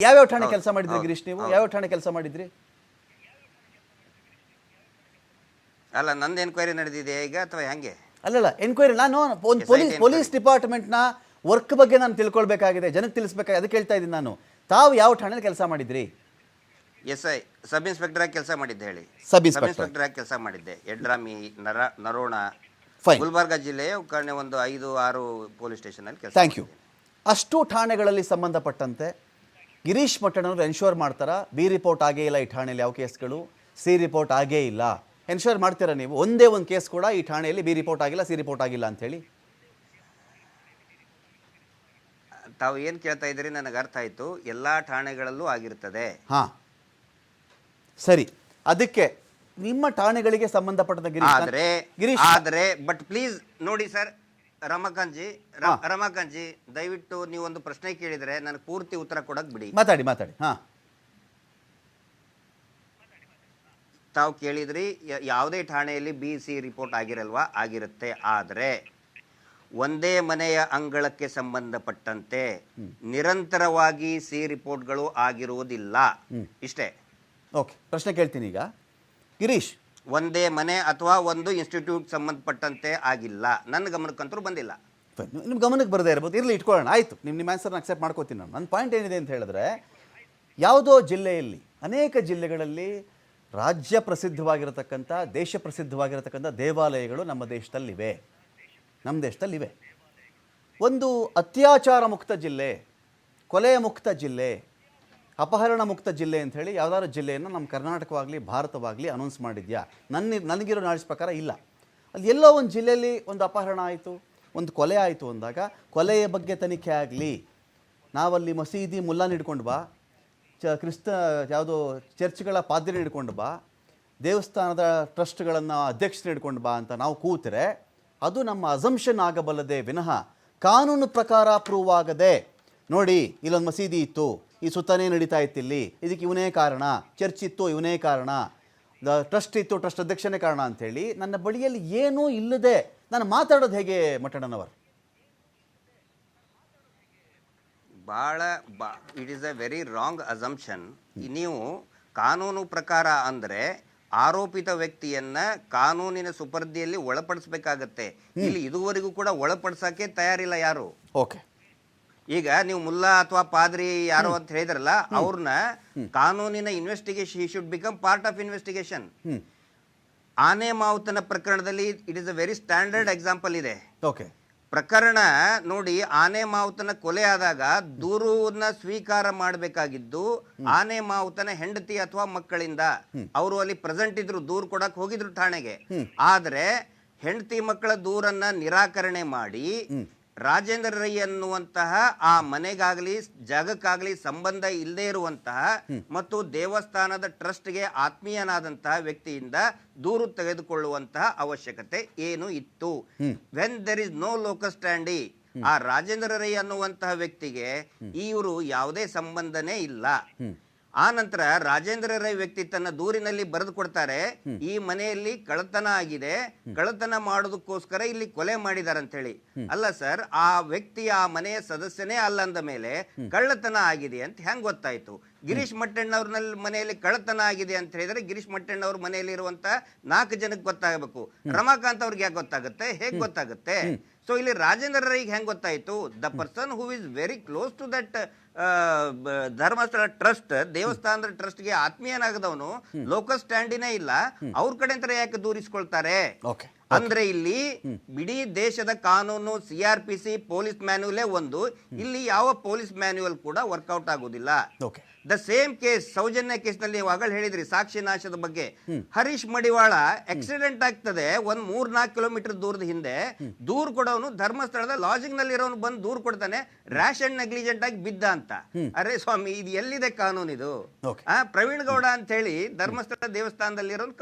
ಯಾವ್ಯಾವ ಠಾಣೆ ಕೆಲಸ ಮಾಡಿದ್ರಿ ಗಿರೀಶ್ ನೀವು? ಯಾವ್ಯಾವ ಠಾಣೆ ಕೆಲಸ ಮಾಡಿದ್ರಿ? ಅಲ್ಲ, ನಂದು ಎನ್ಕ್ವೈರಿ ನಡೆದಿದೆ ಈಗ ಅಥವಾ ಹೆಂಗೆ? ಅಲ್ಲಲ್ಲ, ಎನ್ಕ್ವೈರಿ ನಾನು ಒಂದು ಪೊಲೀಸ್ ಡಿಪಾರ್ಟ್ಮೆಂಟ್ನ ವರ್ಕ್ ಬಗ್ಗೆ ನಾನು ತಿಳ್ಕೊಳ್ಬೇಕಾಗಿದೆ, ಜನಕ್ಕೆ ತಿಳಿಸ್ಬೇಕಾಗಿದೆ, ಅದಕ್ಕೆ ಹೇಳ್ತಾ ಇದ್ದೀನಿ ನಾನು. ತಾವು ಯಾವ ಠಾಣೆಯಲ್ಲಿ ಕೆಲಸ ಮಾಡಿದ್ರಿ? SI ಸಬ್ ಇನ್ಸ್ಪೆಕ್ಟರ್ ಆಗಿ ಕೆಲಸ ಮಾಡಿದ್ದೆ ಹೇಳಿ. ಸಬ್ ಇನ್ಸ್ಪೆಕ್ಟರ್ ಆಗಿ ಕೆಲಸ ಮಾಡಿದ್ದೆ. ಯಡ್ರಾಮಿ, ನರೋಣ, ಗುಲ್ಬರ್ಗ ಜಿಲ್ಲೆಯ ಒಂದು 5-6 ಪೊಲೀಸ್ ಸ್ಟೇಷನಲ್ಲಿ ಕೆಲಸ. Thank you. ಅಷ್ಟು ಠಾಣೆಗಳಲ್ಲಿ ಸಂಬಂಧಪಟ್ಟಂತೆ ಗಿರೀಶ್ ಮಟ್ಟಣ್ಣವರು ಎನ್ಶೋರ್ ಮಾಡ್ತಾರಾ? ಬಿ ರಿಪೋರ್ಟ್ ಆಗೇ ಇಲ್ಲ ಈ ಠಾಣೆಯಲ್ಲಿ ಯಾವ ಕೇಸ್ಗಳು, ಸಿ ರಿಪೋರ್ಟ್ ಆಗೇ ಇಲ್ಲ, ಎನ್ಶೋರ್ ಮಾಡ್ತೀರಾ ನೀವು? ಒಂದೇ ಒಂದು ಕೇಸ್ ಕೂಡ ಈ ಠಾಣೆಯಲ್ಲಿ ಬಿ ರಿಪೋರ್ಟ್ ಆಗಿಲ್ಲ, ಸಿ ರಿಪೋರ್ಟ್ ಆಗಿಲ್ಲ ಅಂಥೇಳಿ ತಾವು ಏನು ಕೇಳ್ತಾ ಇದ್ದೀರಿ ನನಗೆ ಅರ್ಥ ಆಯಿತು. ಎಲ್ಲ ಠಾಣೆಗಳಲ್ಲೂ ಆಗಿರ್ತದೆ. ಹಾಂ, ಸರಿ. ಅದಕ್ಕೆ ನಿಮ್ಮ ಠಾಣೆಗಳಿಗೆ ಸಂಬಂಧಪಟ್ಟಂತ ಗಿರೀಶ್ ಆದರೆ ಬಟ್ ಪ್ಲೀಸ್ ನೋಡಿ ಸರ್, ರಮಾಕಾಂತ್ ಜಿ ದಯವಿಟ್ಟು ನೀವು ಒಂದು ಪ್ರಶ್ನೆ ಕೇಳಿದರೆ ನನಗೆ ಪೂರ್ತಿ ಉತ್ತರ ಕೊಡಕ್ಕೆ ಬಿಡಿ. ಮಾತಾಡಿ. ಹಾಂ, ತಾವು ಕೇಳಿದ್ರಿ ಯಾವುದೇ ಠಾಣೆಯಲ್ಲಿ BC ರಿಪೋರ್ಟ್ ಆಗಿರಲ್ವಾ? ಆಗಿರುತ್ತೆ. ಆದರೆ ಒಂದೇ ಮನೆಯ ಅಂಗಳಕ್ಕೆ ಸಂಬಂಧಪಟ್ಟಂತೆ ನಿರಂತರವಾಗಿ C ರಿಪೋರ್ಟ್ಗಳು ಆಗಿರುವುದಿಲ್ಲ. ಇಷ್ಟೇ. ಓಕೆ, ಪ್ರಶ್ನೆ ಕೇಳ್ತೀನಿ ಈಗ ಗಿರೀಶ್. ಒಂದೇ ಮನೆ ಅಥವಾ ಒಂದು ಇನ್ಸ್ಟಿಟ್ಯೂಟ್ ಸಂಬಂಧಪಟ್ಟಂತೆ ಆಗಿಲ್ಲ, ನನ್ನ ಗಮನಕ್ಕಂತೂ ಬಂದಿಲ್ಲ. ನಿಮ್ಮ ಗಮನಕ್ಕೆ ಬರದೇ ಇರ್ಬೋದು, ಇರಲಿ, ಇಟ್ಕೊಳ್ಳೋಣ, ಆಯಿತು. ನಿಮ್ಮ ಆನ್ಸರ್ನ ಅಕ್ಸೆಪ್ಟ್ ಮಾಡ್ಕೋತೀನಿ ನಾನು. ನನ್ನ ಪಾಯಿಂಟ್ ಏನಿದೆ ಅಂತ ಹೇಳಿದ್ರೆ, ಯಾವುದೋ ಜಿಲ್ಲೆಯಲ್ಲಿ, ಅನೇಕ ಜಿಲ್ಲೆಗಳಲ್ಲಿ ರಾಜ್ಯ ಪ್ರಸಿದ್ಧವಾಗಿರತಕ್ಕಂಥ, ದೇಶ ಪ್ರಸಿದ್ಧವಾಗಿರತಕ್ಕಂಥ ದೇವಾಲಯಗಳು ನಮ್ಮ ದೇಶದಲ್ಲಿವೆ. ಒಂದು ಅತ್ಯಾಚಾರ ಮುಕ್ತ ಜಿಲ್ಲೆ, ಕೊಲೆ ಮುಕ್ತ ಜಿಲ್ಲೆ, ಅಪಹರಣ ಮುಕ್ತ ಜಿಲ್ಲೆ ಅಂಥೇಳಿ ಯಾವುದಾದ್ರು ಜಿಲ್ಲೆಯನ್ನು ನಮ್ಮ ಕರ್ನಾಟಕವಾಗಲಿ ಭಾರತವಾಗಲಿ ಅನೌನ್ಸ್ ಮಾಡಿದ್ಯಾ? ನನಗಿರೋ ನಾಲೆಡ್ಜ್ ಪ್ರಕಾರ ಇಲ್ಲ. ಅಲ್ಲಿ ಎಲ್ಲೋ ಒಂದು ಜಿಲ್ಲೆಯಲ್ಲಿ ಒಂದು ಅಪಹರಣ ಆಯಿತು, ಒಂದು ಕೊಲೆ ಆಯಿತು ಅಂದಾಗ ಕೊಲೆಯ ಬಗ್ಗೆ ತನಿಖೆ ಆಗಲಿ, ನಾವಲ್ಲಿ ಮಸೀದಿ ಮುಲ್ಲಾನ ಹಿಡ್ಕೊಂಡು ಬಾ, ಯಾವುದೋ ಚರ್ಚ್ಗಳ ಪಾದ್ರಿನ ಹಿಡ್ಕೊಂಡು ಬಾ, ದೇವಸ್ಥಾನದ ಟ್ರಸ್ಟ್ಗಳನ್ನು ಅಧ್ಯಕ್ಷರನ್ನ ಹಿಡ್ಕೊಂಡು ಬಾ ಅಂತ ನಾವು ಕೂತರೆ ಅದು ನಮ್ಮ ಅಸಂಪ್ಷನ್ ಆಗಬಲ್ಲದೆ ವಿನಃ ಕಾನೂನು ಪ್ರಕಾರ ಪ್ರೂವ್ ಆಗದೆ, ನೋಡಿ ಇಲ್ಲೊಂದು ಮಸೀದಿ ಇತ್ತು, ಈ ಸುತ್ತನೇ ನಡೀತಾ ಇತ್ತು, ಇಲ್ಲಿ ಇದಕ್ಕೆ ಇವನೇ ಕಾರಣ, ಚರ್ಚ್ ಇತ್ತು ಇವನೇ ಕಾರಣ, ಟ್ರಸ್ಟ್ ಇತ್ತು ಟ್ರಸ್ಟ್ ಅಧ್ಯಕ್ಷನೇ ಕಾರಣ ಅಂಥೇಳಿ ನನ್ನ ಬಳಿಯಲ್ಲಿ ಏನೂ ಇಲ್ಲದೆ ನಾನು ಮಾತಾಡೋದು ಹೇಗೆ ಮಟ್ಟಣ್ಣನವರು? It is a very wrong assumption. ನೀವು ಕಾನೂನು ಪ್ರಕಾರ ಅಂದರೆ ಆರೋಪಿತ ವ್ಯಕ್ತಿಯನ್ನ ಕಾನೂನಿನ ಸುಪರ್ದಿಯಲ್ಲಿ ಒಳಪಡಿಸಬೇಕಾಗತ್ತೆ. ಇಲ್ಲಿ ಇದುವರೆಗೂ ಕೂಡ ಒಳಪಡಿಸಕ್ಕೆ ತಯಾರಿಲ್ಲ ಯಾರು. ಓಕೆ, ಈಗ ನೀವು ಮುಲ್ಲಾ ಅಥವಾ ಪಾದ್ರಿ ಯಾರೋ ಅಂತ ಹೇಳಿದ್ರಲ್ಲ, ಅವ್ರನ್ನ ಕಾನೂನಿನ investigation, he should become part of investigation. ಆನೆ ಮಾವುತನ ಪ್ರಕರಣದಲ್ಲಿ it is a very standard example ಇದೆ. ಓಕೆ, ಪ್ರಕರಣ ನೋಡಿ, ಆನೆ ಮಾವುತನ ಕೊಲೆ ಆದಾಗ ದೂರನ್ನ ಸ್ವೀಕಾರ ಮಾಡಬೇಕಾಗಿದ್ದು ಆನೆ ಮಾವುತನ ಹೆಂಡತಿ ಅಥವಾ ಮಕ್ಕಳಿಂದ. ಅವರು ಅಲ್ಲಿ ಪ್ರೆಸೆಂಟ್ ಇದ್ರು, ದೂರು ಕೊಡಕ್ ಹೋಗಿದ್ರು ಠಾಣೆಗೆ. ಆದ್ರೆ ಹೆಂಡತಿ ಮಕ್ಕಳ ದೂರನ್ನ ನಿರಾಕರಣೆ ಮಾಡಿ ರಾಜೇಂದ್ರ ರೈ ಅನ್ನುವಂತಹ ಆ ಮನೆಗಾಗ್ಲಿ ಜಾಗಕ್ಕಾಗ್ಲಿ ಸಂಬಂಧ ಇಲ್ಲದೆ ಇರುವಂತಹ ಮತ್ತು ದೇವಸ್ಥಾನದ ಟ್ರಸ್ಟ್ಗೆ ಆತ್ಮೀಯನಾದಂತಹ ವ್ಯಕ್ತಿಯಿಂದ ದೂರು ತೆಗೆದುಕೊಳ್ಳುವಂತಹ ಅವಶ್ಯಕತೆ ಏನು ಇತ್ತು? When there is no locus standi, ಆ ರಾಜೇಂದ್ರ ರೈ ಅನ್ನುವಂತಹ ವ್ಯಕ್ತಿಗೆ ಇವರು ಯಾವುದೇ ಸಂಬಂಧನೇ ಇಲ್ಲ. ಆ ನಂತರ ರಾಜೇಂದ್ರ ರೈ ವ್ಯಕ್ತಿ ತನ್ನ ದೂರಿನಲ್ಲಿ ಬರೆದು ಕೊಡ್ತಾರೆ, ಈ ಮನೆಯಲ್ಲಿ ಕಳ್ಳತನ ಆಗಿದೆ, ಕಳ್ಳತನ ಮಾಡೋದಕ್ಕೋಸ್ಕರ ಇಲ್ಲಿ ಕೊಲೆ ಮಾಡಿದಾರೆ ಅಂತ ಹೇಳಿ. ಅಲ್ಲ ಸರ್, ಆ ವ್ಯಕ್ತಿ ಆ ಮನೆಯ ಸದಸ್ಯನೇ ಅಲ್ಲ ಅಂದ ಮೇಲೆ ಕಳ್ಳತನ ಆಗಿದೆ ಅಂತ ಹೆಂಗ್ ಗೊತ್ತಾಯ್ತು? ಗಿರೀಶ್ ಮಟ್ಟಣ್ಣವ್ರ ಮನೆಯಲ್ಲಿ ಕಳ್ಳತನ ಆಗಿದೆ ಅಂತ ಹೇಳಿದ್ರೆ ಗಿರೀಶ್ ಮಟ್ಟಣ್ಣವ್ರ ಮನೆಯಲ್ಲಿ ಇರುವಂತ 4 ಜನಕ್ಕೆ ಗೊತ್ತಾಗಬೇಕು. ರಮಾಕಾಂತ್ ಅವ್ರಿಗೆ ಯಾಕೆ ಗೊತ್ತಾಗುತ್ತೆ? ಹೇಗ್ ಗೊತ್ತಾಗುತ್ತೆ? ಸೊ ಇಲ್ಲಿ ರಾಜೇಂದ್ರ ರೈಗೆ ಹೆಂಗ್ ಗೊತ್ತಾಯ್ತು? The person who is very close to that Dharmasthala trust, ದೇವಸ್ಥಾನದ ಟ್ರಸ್ಟ್ಗೆ ಆತ್ಮೀಯನಾಗದವನು, ಲೋಕಲ್ ಸ್ಟ್ಯಾಂಡಿನೇ ಇಲ್ಲ, ಅವ್ರ ಕಡೆ ಅಂತ ಯಾಕೆ ದೂರಿಸ್ಕೊಳ್ತಾರೆ? ಅಂದ್ರೆ ಇಲ್ಲಿ ಇಡೀ ದೇಶದ ಕಾನೂನು, CRPC ಪೊಲೀಸ್ ಮ್ಯಾನ್ಯುವಲೇ ಒಂದು, ಇಲ್ಲಿ ಯಾವ ಪೊಲೀಸ್ ಮ್ಯಾನ್ಯುವಲ್ ಕೂಡ ವರ್ಕೌಟ್ ಆಗುದಿಲ್ಲ. The same case, Soujanya case ನಲ್ಲಿ ಆಗ ಹೇಳಿದ್ರಿ ಸಾಕ್ಷಿ ನಾಶದ ಬಗ್ಗೆ. ಹರೀಶ್ ಮಡಿವಾಳ ಆಕ್ಸಿಡೆಂಟ್ ಆಗ್ತದೆ 3-4 ಕಿಲೋಮೀಟರ್ ದೂರದ ಹಿಂದೆ, ದೂರ್ ಕೊಡೋನು ಧರ್ಮಸ್ಥಳದ ಲಾಜಿಂಗ್ ನಲ್ಲಿ ಇರೋನು ಬಂದು ದೂರ್ ಕೊಡ್ತಾನೆ, ರ್ಯಾಶ್ ಅಂಡ್ ನೆಗ್ಲಿಜೆಂಟ್ ಆಗಿ ಬಿದ್ದ ಅಂತ. ಅರೆ ಸ್ವಾಮಿ, ಇದು ಎಲ್ಲಿದೆ ಕಾನೂನು? ಇದು ಪ್ರವೀಣ್ ಗೌಡ ಅಂತ ಹೇಳಿ ಧರ್ಮಸ್ಥಳ ದೇವಸ್ಥಾನದಲ್ಲಿ ಇರೋನು